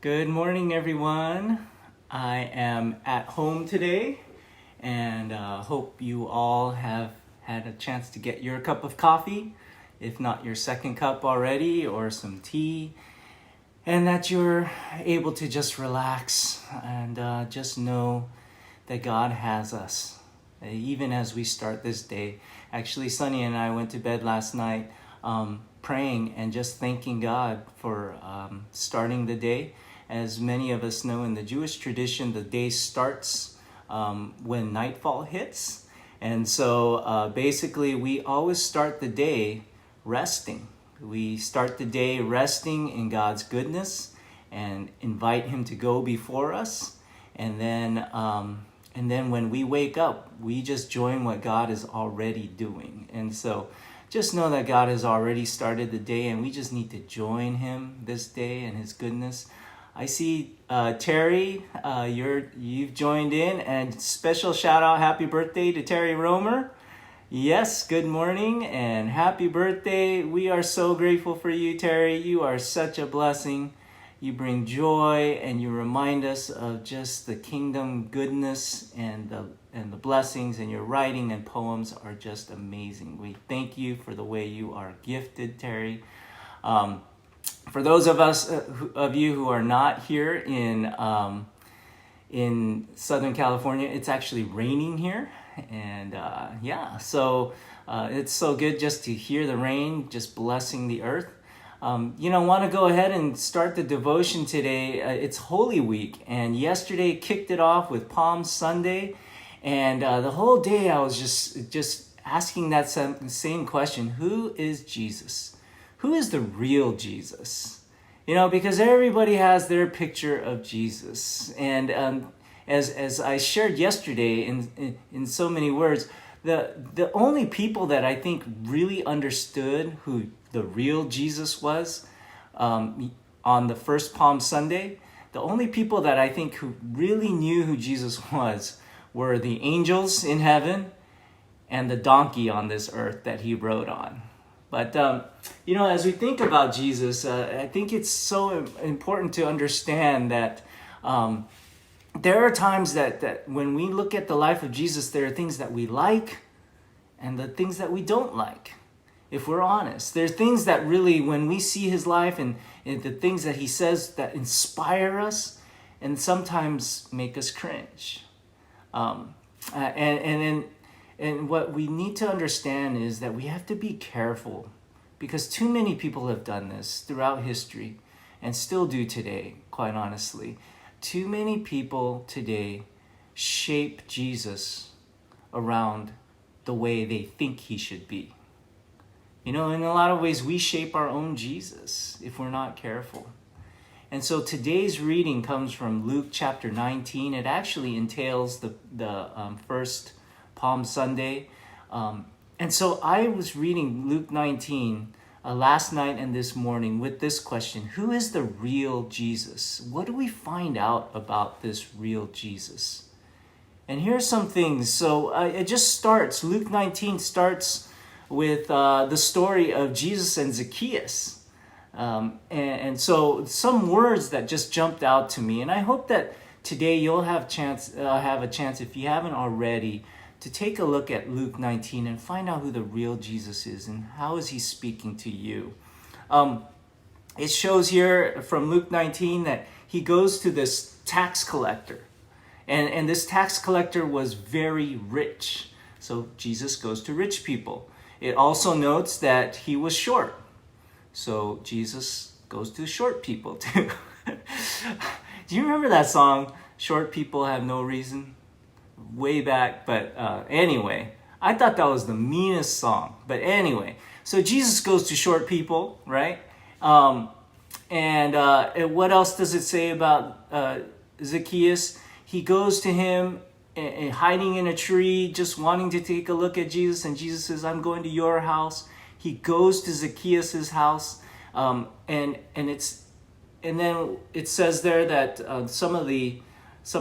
Good morning, everyone. I am at home today and hope you all have had a chance to get your cup of coffee, if not your second cup already, or some tea, and that you're able to just relax and just know that God has us, even as we start this day. Actually, Sunny and I went to bed last night praying and just thanking God for starting the day. As many of us know, in the Jewish tradition, the day starts when nightfall hits. And so basically, we always start the day resting. We start the day resting in God's goodness and invite Him to go before us. And then when we wake up, we just join what God is already doing. And so just know that God has already started the day, and we just need to join Him this day and His goodness. I see Terry, you've joined in, and special shout out, happy birthday to Terry Romer. Yes, good morning and happy birthday. We are so grateful for you, Terry. You are such a blessing. You bring joy and you remind us of just the kingdom goodness and the blessings, and your writing and poems are just amazing. We thank you for the way you are gifted, Terry. For those of you who are not here in Southern California, it's actually raining here, and so it's so good just to hear the rain just blessing the earth. Want to go ahead and start the devotion today. It's Holy Week, and yesterday kicked it off with Palm Sunday, and the whole day I was just asking that same question: who is Jesus? Who is the real Jesus? Because everybody has their picture of Jesus. And as I shared yesterday in so many words, the only people that I think really understood who the real Jesus was on the first Palm Sunday, the only people that I think who really knew who Jesus was were the angels in heaven and the donkey on this earth that he rode on. But, as we think about Jesus, I think it's so important to understand that there are times that when we look at the life of Jesus, there are things that we like and the things that we don't like, if we're honest. There are things that really, when we see his life and the things that he says that inspire us and sometimes make us cringe. And what we need to understand is that we have to be careful, because too many people have done this throughout history and still do today, quite honestly. Too many people today shape Jesus around the way they think he should be. In a lot of ways, we shape our own Jesus if we're not careful. And so today's reading comes from Luke chapter 19. It actually entails the first Palm Sunday. And so I was reading Luke 19 last night and this morning with this question: who is the real Jesus? What do we find out about this real Jesus? And here are some things. So Luke 19 starts with the story of Jesus and Zacchaeus. And so some words that just jumped out to me. And I hope that today you'll have a chance, if you haven't already, to take a look at Luke 19 and find out who the real Jesus is and how is he speaking to you. It shows here from Luke 19 that he goes to this tax collector. And this tax collector was very rich. So Jesus goes to rich people. It also notes that he was short. So Jesus goes to short people too. Do you remember that song, Short People Have No Reason? Way back, but anyway, I thought that was the meanest song. But anyway, so Jesus goes to short people, right? And what else does it say about Zacchaeus? He goes to him and hiding in a tree, just wanting to take a look at Jesus, and Jesus says, "I'm going to your house." He goes to Zacchaeus's house, and then it says there that some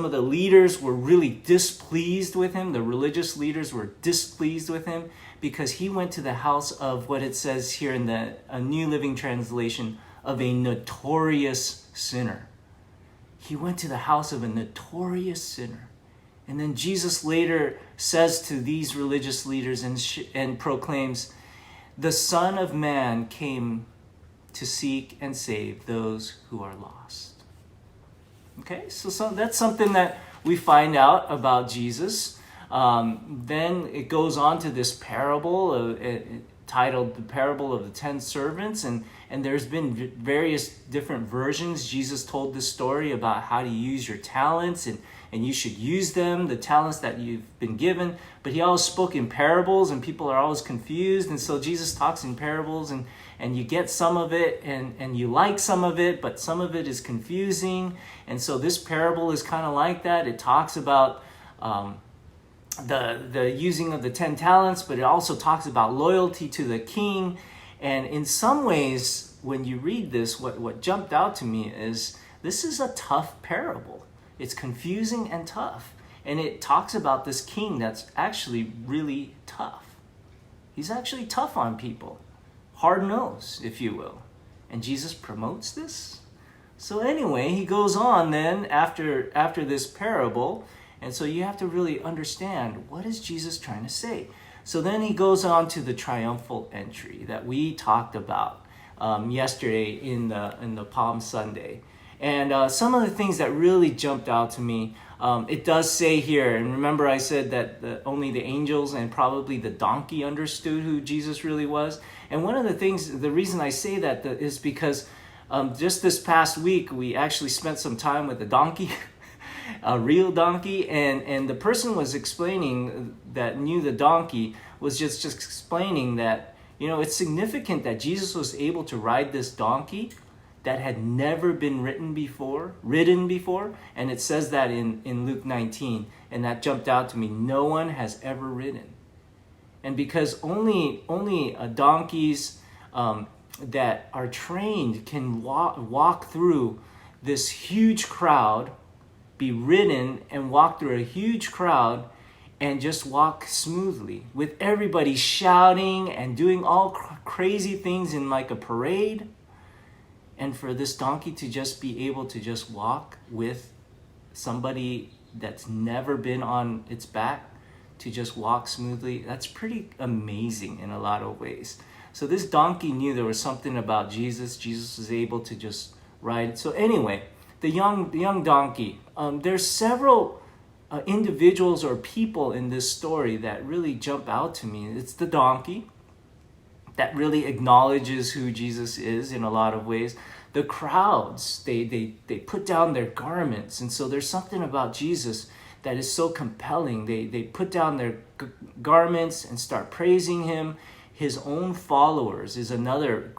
of the leaders were really displeased with him. The religious leaders were displeased with him because he went to the house of what it says here in the New Living Translation, of a notorious sinner. He went to the house of a notorious sinner. And then Jesus later says to these religious leaders and proclaims, the Son of Man came to seek and save those who are lost. Okay, so that's something that we find out about Jesus. Then it goes on to this parable titled the Parable of the 10 Servants. And there's been various different versions. Jesus told this story about how to use your talents and you should use them, the talents that you've been given. But he always spoke in parables, and people are always confused. And so Jesus talks in parables, and you get some of it, and you like some of it, but some of it is confusing. And so this parable is kind of like that. It talks about the using of the 10 talents, but it also talks about loyalty to the king. And in some ways, when you read this, what jumped out to me is this is a tough parable. It's confusing and tough. And it talks about this king that's actually really tough. He's actually tough on people. Hard-nosed, if you will. And Jesus promotes this? So anyway, he goes on then after this parable. And so you have to really understand, what is Jesus trying to say? So then he goes on to the triumphal entry that we talked about yesterday in the Palm Sunday. And some of the things that really jumped out to me, it does say here, and remember I said that only the angels and probably the donkey understood who Jesus really was. And one of the things, the reason I say that is because just this past week, we actually spent some time with a donkey, a real donkey, and the person was explaining that knew the donkey was just explaining that, it's significant that Jesus was able to ride this donkey that had never been ridden before, and it says that in Luke 19, and that jumped out to me. No one has ever ridden. And because only donkeys that are trained can walk through this huge crowd, be ridden and walk through a huge crowd and just walk smoothly with everybody shouting and doing all crazy things in like a parade. And for this donkey to just be able to just walk with somebody that's never been on its back, to just walk smoothly, that's pretty amazing in a lot of ways. So this donkey knew there was something about Jesus. Jesus was able to just ride. So anyway, the young donkey. There's several individuals or people in this story that really jump out to me. It's the donkey that really acknowledges who Jesus is in a lot of ways. The crowds, they put down their garments. And so there's something about Jesus that is so compelling. They put down their garments and start praising him. His own followers is another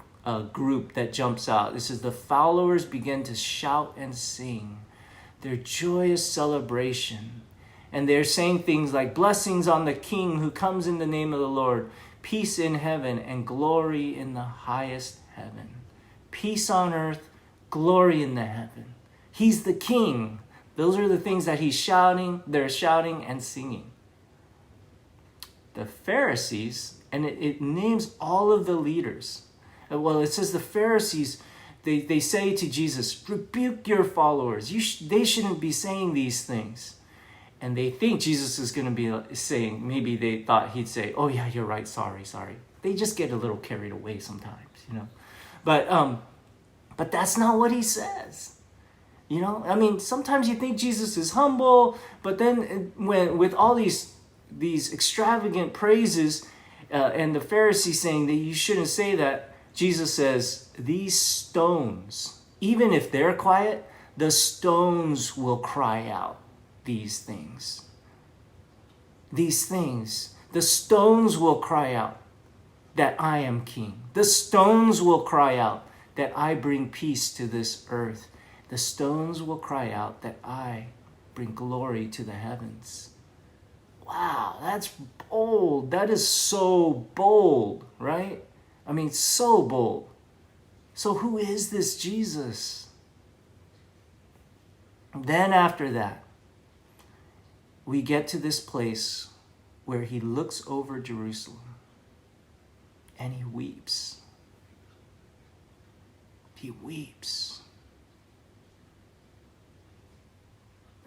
group that jumps out. This is the followers begin to shout and sing their joyous celebration. And they're saying things like, blessings on the King who comes in the name of the Lord, peace in heaven and glory in the highest heaven. Peace on earth, glory in the heaven. He's the King. Those are the things that they're shouting and singing. The Pharisees, and it names all of the leaders. Well, it says the Pharisees, they say to Jesus, rebuke your followers. They shouldn't be saying these things. And they think Jesus is going to be saying, maybe they thought he'd say, oh yeah, you're right, sorry. They just get a little carried away sometimes, But that's not what he says. Sometimes you think Jesus is humble, but then when with all these extravagant praises and the Pharisees saying that you shouldn't say that, Jesus says, these stones, even if they're quiet, the stones will cry out these things. These things. The stones will cry out that I am King. The stones will cry out that I bring peace to this earth. The stones will cry out that I bring glory to the heavens. Wow, that's bold. That is so bold, right? So bold. So who is this Jesus? Then after that, we get to this place where he looks over Jerusalem and he weeps. He weeps.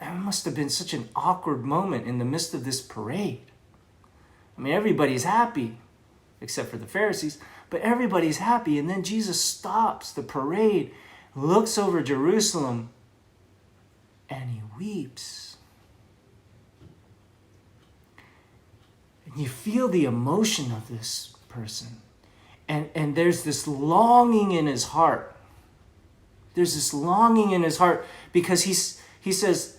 it must have been such an awkward moment in the midst of this parade. I mean, everybody's happy, except for the Pharisees, but everybody's happy. And then Jesus stops the parade, looks over Jerusalem, and he weeps. And you feel the emotion of this person. And there's this longing in his heart. There's this longing in his heart because he says,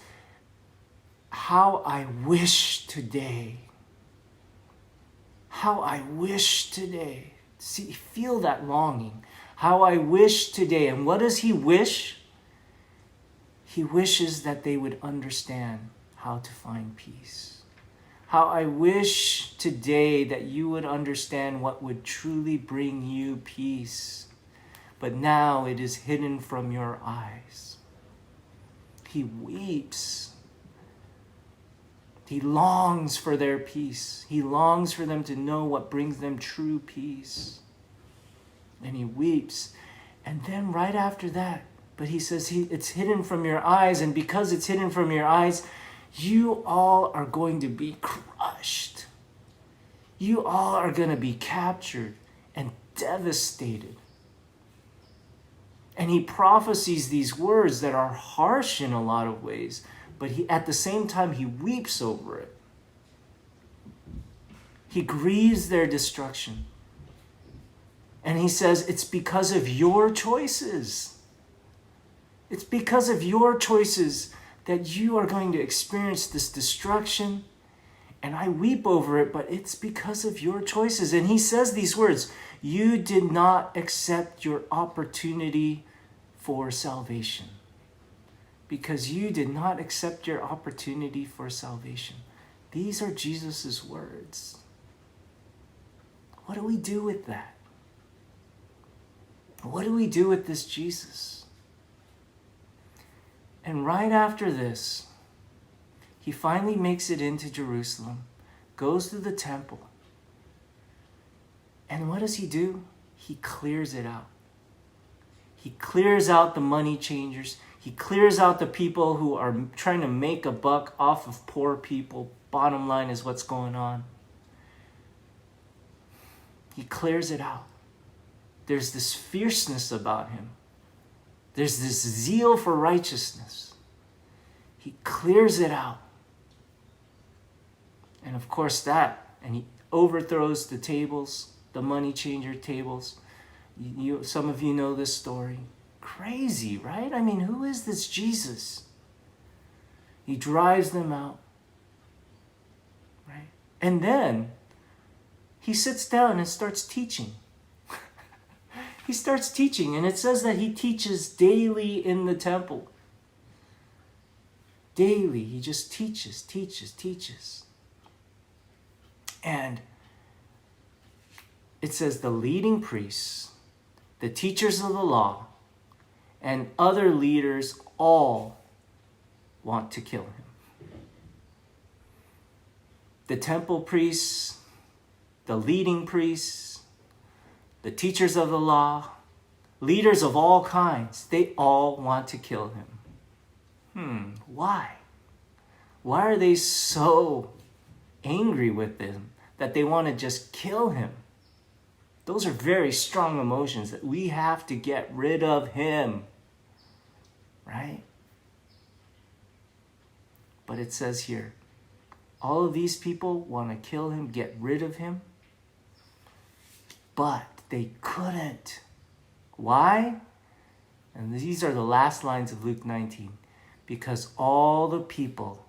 how I wish today. How I wish today. See, feel that longing. How I wish today. And what does he wish? He wishes that they would understand how to find peace. How I wish today that you would understand what would truly bring you peace. But now it is hidden from your eyes. He weeps. He longs for their peace. He longs for them to know what brings them true peace. And he weeps. And then right after that, but he says it's hidden from your eyes. And because it's hidden from your eyes, you all are going to be crushed. You all are going to be captured and devastated. And he prophesies these words that are harsh in a lot of ways, but at the same time, he weeps over it. He grieves their destruction. And he says, it's because of your choices. It's because of your choices that you are going to experience this destruction. And I weep over it, but it's because of your choices. And he says these words, you did not accept your opportunity for salvation. Because you did not accept your opportunity for salvation. These are Jesus' words. What do we do with that? What do we do with this Jesus? And right after this, he finally makes it into Jerusalem, goes to the temple. And what does he do? He clears it out. He clears out the money changers. He clears out the people who are trying to make a buck off of poor people. Bottom line is what's going on. He clears it out. There's this fierceness about him. There's this zeal for righteousness. He clears it out. And of course and he overthrows the tables, the money changer tables. Some of you know this story. Crazy, right? I mean, who is this Jesus? He drives them out, right? And then he sits down and starts teaching. He starts teaching, and it says that he teaches daily in the temple. Daily, he just teaches. And it says the leading priests, the teachers of the law, and other leaders all want to kill him. The temple priests, the leading priests, the teachers of the law, leaders of all kinds, they all want to kill him. Why? Why are they so angry with him that they want to just kill him? Those are very strong emotions that we have to get rid of him, right? But it says here, all of these people want to kill him, get rid of him, but they couldn't. Why? And these are the last lines of Luke 19. Because all the people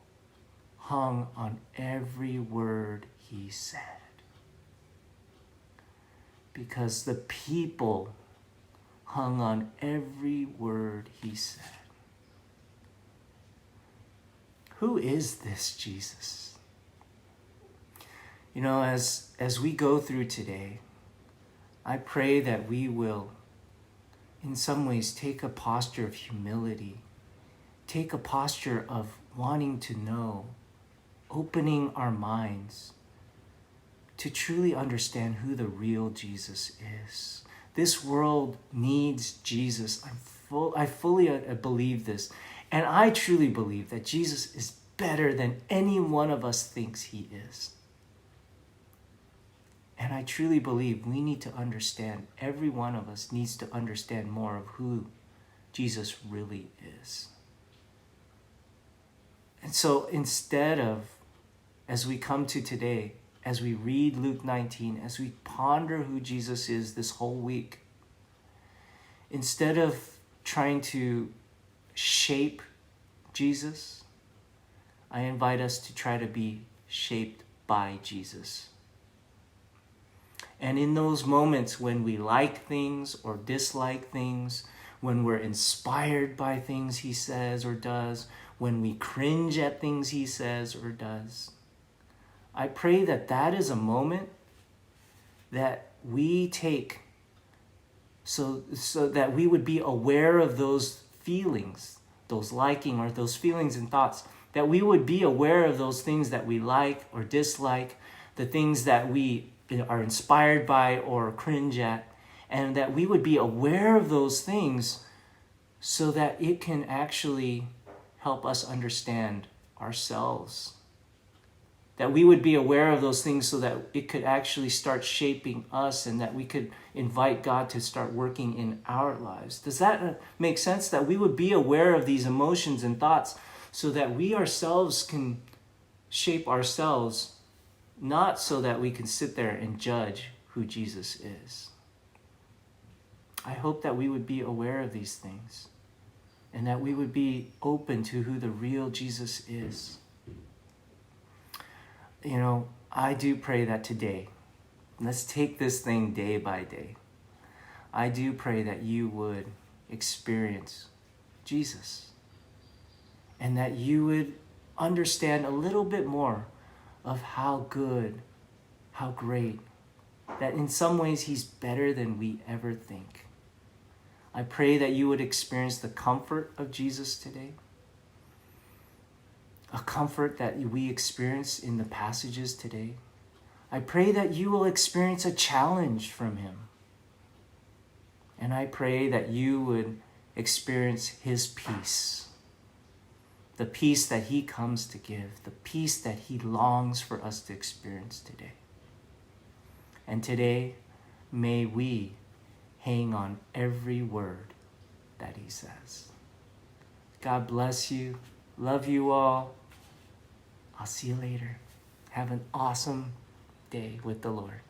hung on every word he said. Because the people hung on every word he said. Who is this Jesus? You know, as we go through today, I pray that we will, in some ways, take a posture of humility, take a posture of wanting to know, opening our minds to truly understand who the real Jesus is. This world needs Jesus. I'm I fully believe this. And I truly believe that Jesus is better than any one of us thinks he is. And I truly believe we need to understand, every one of us needs to understand more of who Jesus really is. And so instead of, as we come to today, as we read Luke 19, as we ponder who Jesus is this whole week, instead of trying to shape Jesus, I invite us to try to be shaped by Jesus. And in those moments when we like things or dislike things, when we're inspired by things he says or does, when we cringe at things he says or does, I pray that that is a moment that we take so that we would be aware of those feelings, those liking or those feelings and thoughts, that we would be aware of those things that we like or dislike, the things that we are inspired by or cringe at, and that we would be aware of those things so that it can actually help us understand ourselves. That we would be aware of those things so that it could actually start shaping us and that we could invite God to start working in our lives. Does that make sense? That we would be aware of these emotions and thoughts so that we ourselves can shape ourselves, not so that we can sit there and judge who Jesus is. I hope that we would be aware of these things and that we would be open to who the real Jesus is. You know, I do pray that today, let's take this thing day by day. I do pray that you would experience Jesus and that you would understand a little bit more of how good, how great, that in some ways he's better than we ever think. I pray that you would experience the comfort of Jesus today, a comfort that we experience in the passages today. I pray that you will experience a challenge from him. And I pray that you would experience his peace, the peace that he comes to give, the peace that he longs for us to experience today. And today, may we hang on every word that he says. God bless you. Love you all. I'll see you later. Have an awesome day with the Lord.